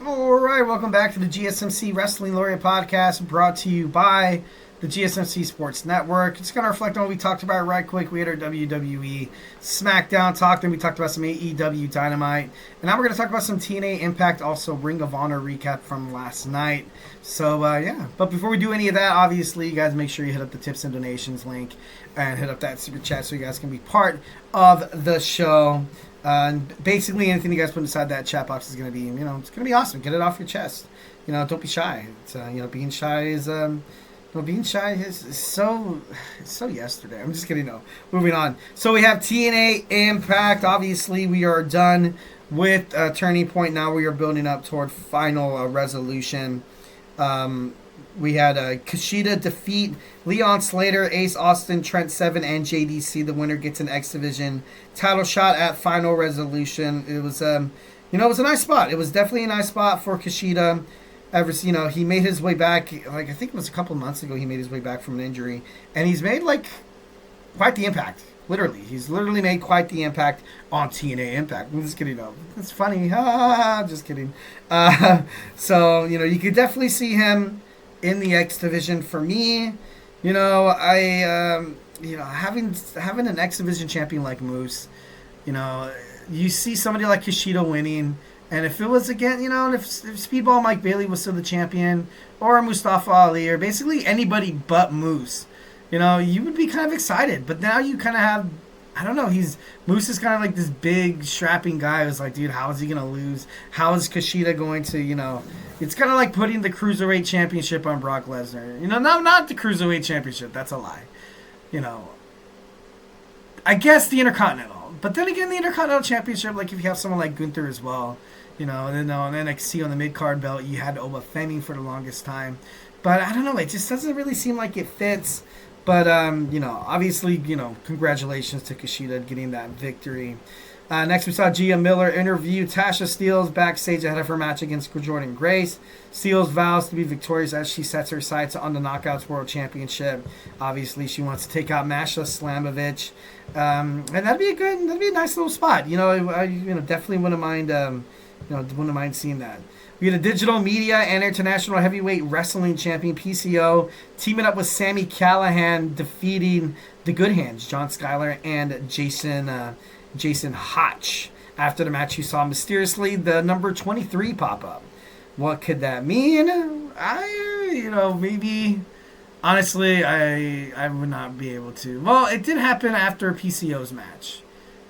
All right, welcome back to the GSMC Wrestling Laureate Podcast, brought to you by the GSMC Sports Network. Just going to reflect on what we talked about right quick. We had our WWE SmackDown talk, then we talked about some AEW Dynamite, and now we're going to talk about some TNA Impact, also Ring of Honor recap from last night. So, yeah. But before we do any of that, obviously, you guys make sure you hit up the tips and donations link and hit up that super chat so you guys can be part of the show. And basically, anything you guys put inside that chat box is going to be, it's going to be awesome. Get it off your chest. Don't be shy. It's, being shy is, being shy is so yesterday. I'm just kidding. No, moving on. So we have TNA Impact. Obviously, we are done with Turning Point. Now we are building up toward final resolution. We had Kushida defeat Leon Slater, Ace Austin, Trent Seven, and JDC. The winner gets an X Division title shot at Final Resolution. It was, it was a nice spot. It was definitely a nice spot for Kushida. He made his way back. I think it was a couple months ago. He made his way back from an injury, and he's made quite the impact. Literally, he's literally made quite the impact on TNA Impact. I'm just kidding. No, it's funny. Just kidding. So you could definitely see him in the X Division. For me, having an X Division champion like Moose, you see somebody like Kushida winning, and if it was again, if Speedball Mike Bailey was still the champion, or Mustafa Ali, or basically anybody but Moose, you would be kind of excited. But now you kind of have, I don't know, Moose is kind of like this big strapping guy who's like, dude, how is he gonna lose? How is Kushida going to, it's kind of like putting the Cruiserweight Championship on Brock Lesnar. Not the Cruiserweight Championship. That's a lie. I guess the Intercontinental. But then again, the Intercontinental Championship, if you have someone like Gunther as well, and then on NXT on the mid-card belt, you had Oba Femi for the longest time. But I don't know, it just doesn't really seem like it fits. But, obviously, congratulations to Kushida getting that victory. Next, we saw Gia Miller interview Tasha Steelz backstage ahead of her match against Jordynne Grace. Steelz vows to be victorious as she sets her sights on the Knockouts World Championship. Obviously, she wants to take out Masha Slamovich, and that'd be a nice little spot. I definitely wouldn't mind seeing that. We had a digital media and international heavyweight wrestling champion PCO teaming up with Sami Callihan, defeating the Good Hands, John Skyler and Jason Hotch. After the match, you saw mysteriously the number 23 pop up. What could that mean? Maybe. Honestly, I would not be able to. Well, it did happen after PCO's match.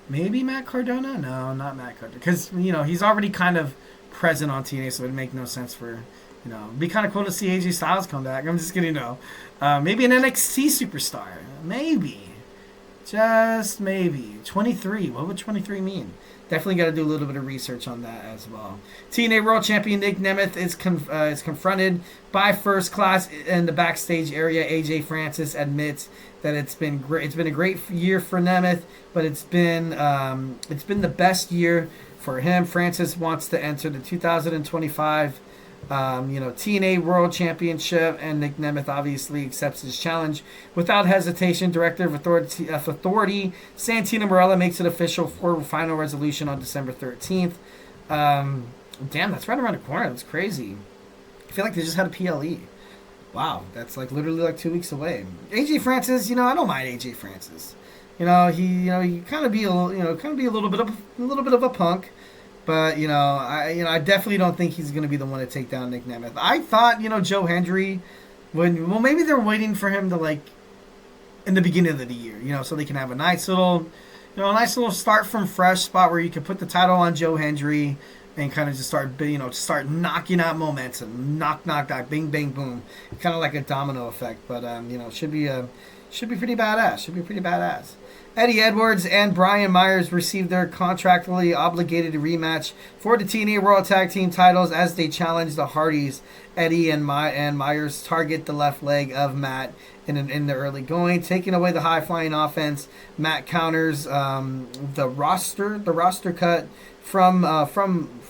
Maybe Matt Cardona? No, not Matt Cardona. Because, he's already kind of present on TNA, so it would make no sense for, it'd be kind of cool to see AJ Styles come back. I'm just kidding, no. Maybe an NXT superstar. Maybe. Just maybe. 23. What would 23 mean? Definitely got to do a little bit of research on that as well. TNA World Champion Nick Nemeth is confronted by First Class in the backstage area. AJ Francis admits that it's been great. It's been a great year for Nemeth, but it's been the best year for him. Francis wants to enter the 2025 TNA World Championship, and Nick Nemeth obviously accepts his challenge without hesitation. Director of Authority Santina Morella makes it official for Final Resolution on December 13th. Damn, that's right around the corner. That's crazy. I feel like they just had a PLE. Wow, that's literally 2 weeks away. AJ Francis, I don't mind AJ Francis. He kind of be a little bit of a punk. But I definitely don't think he's going to be the one to take down Nick Nemeth. I thought Joe Hendry maybe they're waiting for him to in the beginning of the year, so they can have a nice little start from fresh spot where you can put the title on Joe Hendry and kind of just start knocking out momentum, knock, bing, bang, boom, kind of like a domino effect. But should be pretty badass. Eddie Edwards and Brian Myers received their contractually obligated rematch for the TNA World Tag Team titles as they challenge the Hardys. Eddie and Myers target the left leg of Matt in the early going, taking away the high-flying offense. Matt counters the roster cut from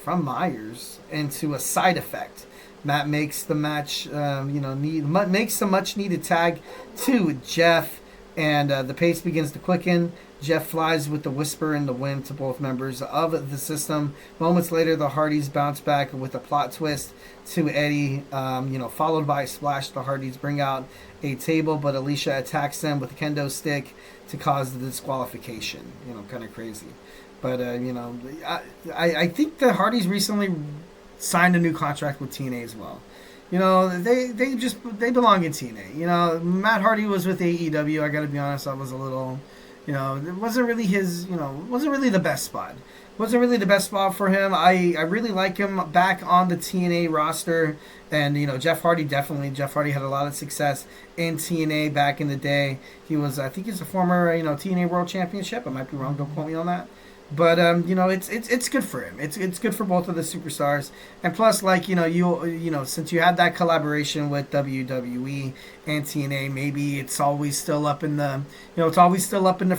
Myers into a side effect. Matt makes the match, makes the much-needed tag to Jeff. And the pace begins to quicken. Jeff flies with the whisper in the wind to both members of the system. Moments later, the Hardys bounce back with a plot twist to Eddie, followed by a splash. The Hardys bring out a table, but Alicia attacks them with a kendo stick to cause the disqualification. Kind of crazy. But, I think the Hardys recently signed a new contract with TNA as well. They belong in TNA. Matt Hardy was with AEW. I got to be honest, I was a little... it wasn't really wasn't really the best spot. Wasn't really the best spot for him. I really like him back on the TNA roster. And, Jeff Hardy had a lot of success in TNA back in the day. I think he's a former, TNA World Championship. I might be wrong. Don't quote me on that. But it's good for him. It's good for both of the superstars, and plus, since you had that collaboration with WWE and TNA, maybe it's always still up in the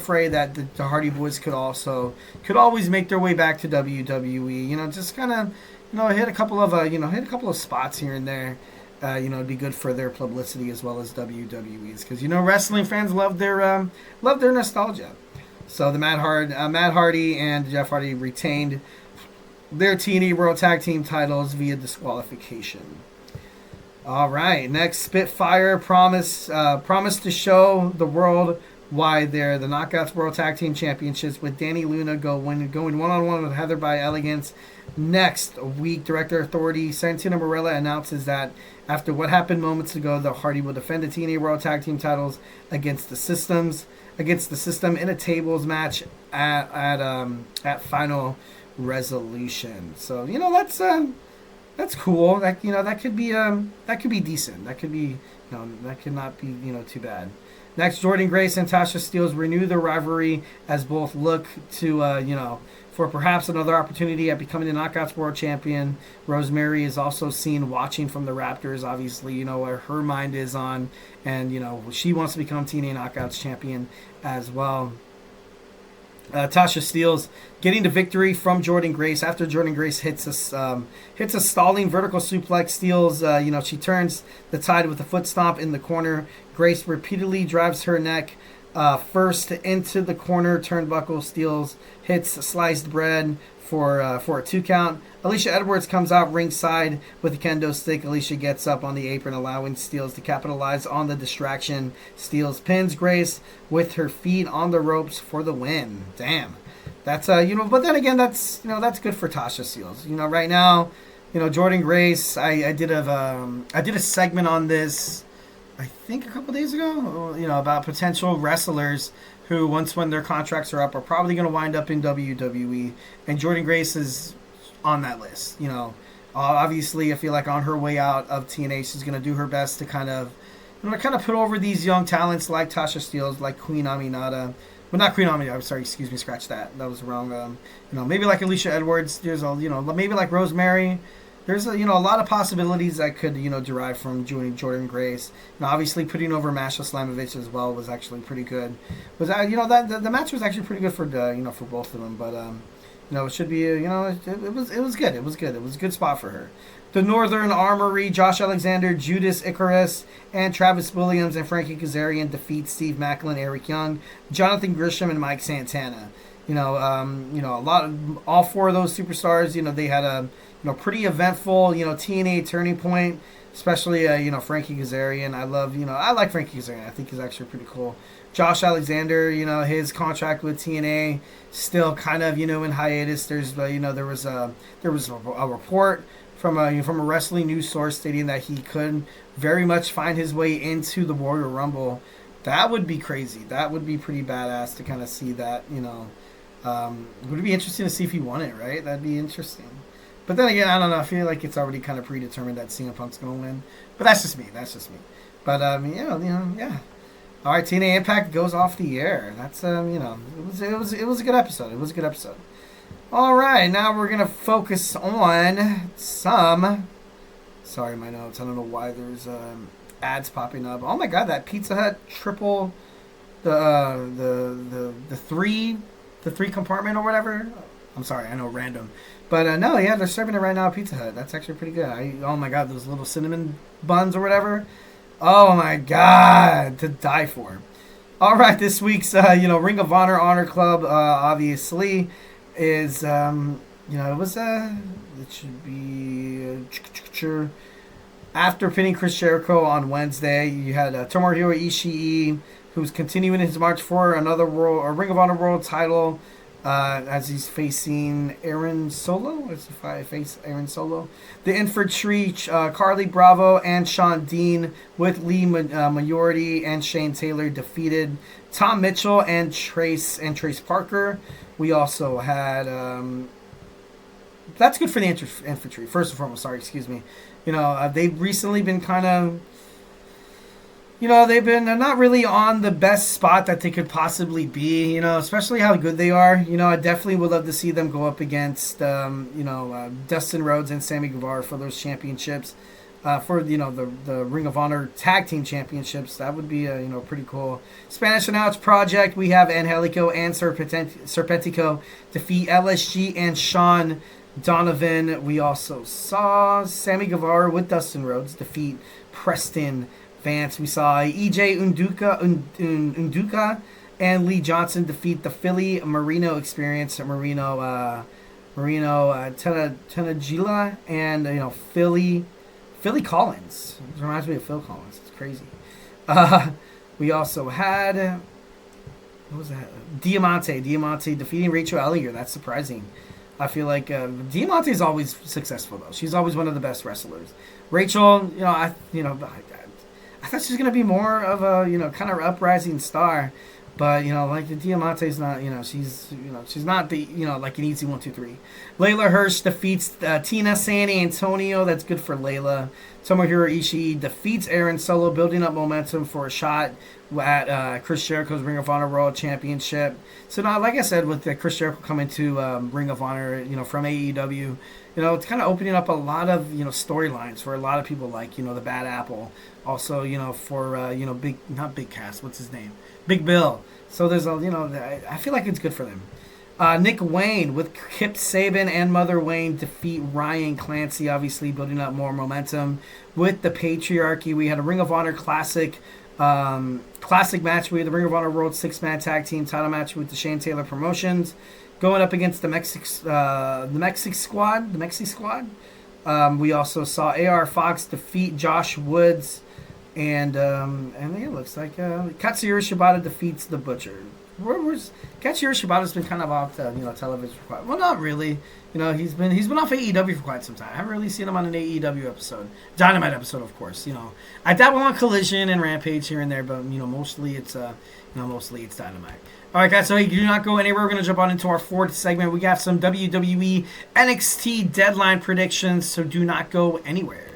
fray that the Hardy Boys could always make their way back to WWE. Just kind of hit a couple of spots here and there. It'd be good for their publicity as well as WWE's, because wrestling fans love their nostalgia. So the Matt Hardy and Jeff Hardy retained their TNA World Tag Team titles via disqualification. All right, next, Spitfire promised to show the world why they're the Knockouts World Tag Team Championships, with Danny Luna going one-on-one with Heather by Elegance. Next week, Director Authority Santino Marella announces that after what happened moments ago, the Hardy will defend the TNA World Tag Team titles against the system in a tables match at Final Resolution. So that's cool. That could be decent. That could not be too bad. Next, Jordynne Grace and Tasha Steelz renew their rivalry as both look to for perhaps another opportunity at becoming the Knockouts World Champion. Rosemary is also seen watching from the Raptors, obviously, where her mind is on, and, she wants to become TNA Knockouts Champion as well. Tasha Steelz getting the victory from Jordynne Grace after Jordynne Grace hits a stalling vertical suplex. Steelz, she turns the tide with a foot stomp in the corner. Grace repeatedly drives her neck first into the corner turnbuckle. Steelz hits sliced bread for a 2 count. Alicia Edwards comes out ringside with a kendo stick. Alicia gets up on the apron, allowing Steelz to capitalize on the distraction. Steelz pins Grace with her feet on the ropes for the win. Damn, that's But then again, that's good for Tasha Steelz. Right now, Jordynne Grace. I did a segment on this, I think a couple days ago, about potential wrestlers who, when their contracts are up, are probably going to wind up in WWE. And Jordynne Grace is on that list. Obviously, I feel like on her way out of TNA, she's going to do her best to kind of put over these young talents like Tasha Steelz, like Queen Aminata. Well, not Queen Aminata. I'm sorry. Excuse me. Scratch that. That was wrong. Maybe like Alicia Edwards. There's maybe like Rosemary. There's a lot of possibilities that could derive from Jordynne Grace. Obviously putting over Masha Slamovich as well was actually pretty good. The match was actually pretty good for for both of them. But it should be it was good. It was good. It was a good spot for her. The Northern Armory, Josh Alexander, Judas Icarus, and Travis Williams and Frankie Kazarian defeat Steve Macklin, Eric Young, Jonathan Grisham, and Mike Santana. All 4 of those superstars. They had a pretty eventful, TNA turning point, especially, Frankie Kazarian. I like Frankie Kazarian. I think he's actually pretty cool. Josh Alexander, his contract with TNA still kind of, in hiatus. There's, there was a report from a wrestling news source stating that he could very much find his way into the Royal Rumble. That would be crazy. That would be pretty badass to kind of see that, would it be interesting to see if he won it, right? That'd be interesting. But then again, I don't know. I feel like it's already kind of predetermined that CM Punk's going to win. But that's just me. But, yeah. All right, TNA Impact goes off the air. That's, it was a good episode. All right, now we're going to focus on some... Sorry, my notes. I don't know why there's ads popping up. Oh, my God, that Pizza Hut triple... The three compartment or whatever. I'm sorry, I know, random. But no, yeah, they're serving it right now at Pizza Hut. That's actually pretty good. Oh my God, those little cinnamon buns or whatever. Oh my God, to die for. All right, this week's Ring of Honor Club obviously is it should be after pinning Chris Jericho on Wednesday. You had Tomohiro Ishii, who's continuing his march for another Ring of Honor World title. As he's facing Aaron Solo. If I face Aaron Solo. The Infantry, Carly Bravo and Sean Dean with Lee Majority and Shane Taylor defeated Tom Mitchell and Trace Parker. We also had... that's good for the Infantry. First and foremost, excuse me. They've recently been kind of... they've been not really on the best spot that they could possibly be, especially how good they are. I definitely would love to see them go up against, Dustin Rhodes and Sammy Guevara for those championships, for, the Ring of Honor Tag Team Championships. That would be, pretty cool. Spanish Announce Project, we have Angelico and Serpentico defeat LSG and Sean Donovan. We also saw Sammy Guevara with Dustin Rhodes defeat Preston Vance. We saw EJ Unduka and Lee Johnson defeat the Philly Marino Experience, Marino Tenagila, and Philly Collins. It reminds me of Phil Collins. It's crazy. We also had what was that? Diamante defeating Rachel Ellinger. That's surprising. I feel like Diamante is always successful though. She's always one of the best wrestlers. Rachel, I thought she was gonna be more of a kind of uprising star, but like the Diamante's not she's not the like an easy 1, 2, 3. Layla Hirsch defeats Tina San Antonio. That's good for Layla. Tomohiro Ishii defeats Aaron Solo, building up momentum for a shot at Chris Jericho's Ring of Honor World Championship. So now, like I said, with Chris Jericho coming to Ring of Honor, from AEW, it's kind of opening up a lot of storylines for a lot of people, like the Bad Apple. Also, for not Big Cass, what's his name? Big Bill. So there's I feel like it's good for them. Nick Wayne with Kip Saban and Mother Wayne defeat Ryan Clancy, obviously building up more momentum. With the Patriarchy, we had a Ring of Honor Classic match. We had the Ring of Honor World 6-man tag team title match with the Shane Taylor Promotions going up against the Mexic Squad. We also saw AR Fox defeat Josh Woods, and it looks like Katsuyori Shibata defeats the Butcher. Katsuyori Shibata's been kind of off television for quite. Well, not really. He's been off AEW for quite some time. I haven't really seen him on an AEW episode, Dynamite episode, of course. I dabble on Collision and Rampage here and there, but mostly it's Dynamite. All right, guys. So do not go anywhere. We're gonna jump on into our fourth segment. We got some WWE NXT deadline predictions, so do not go anywhere.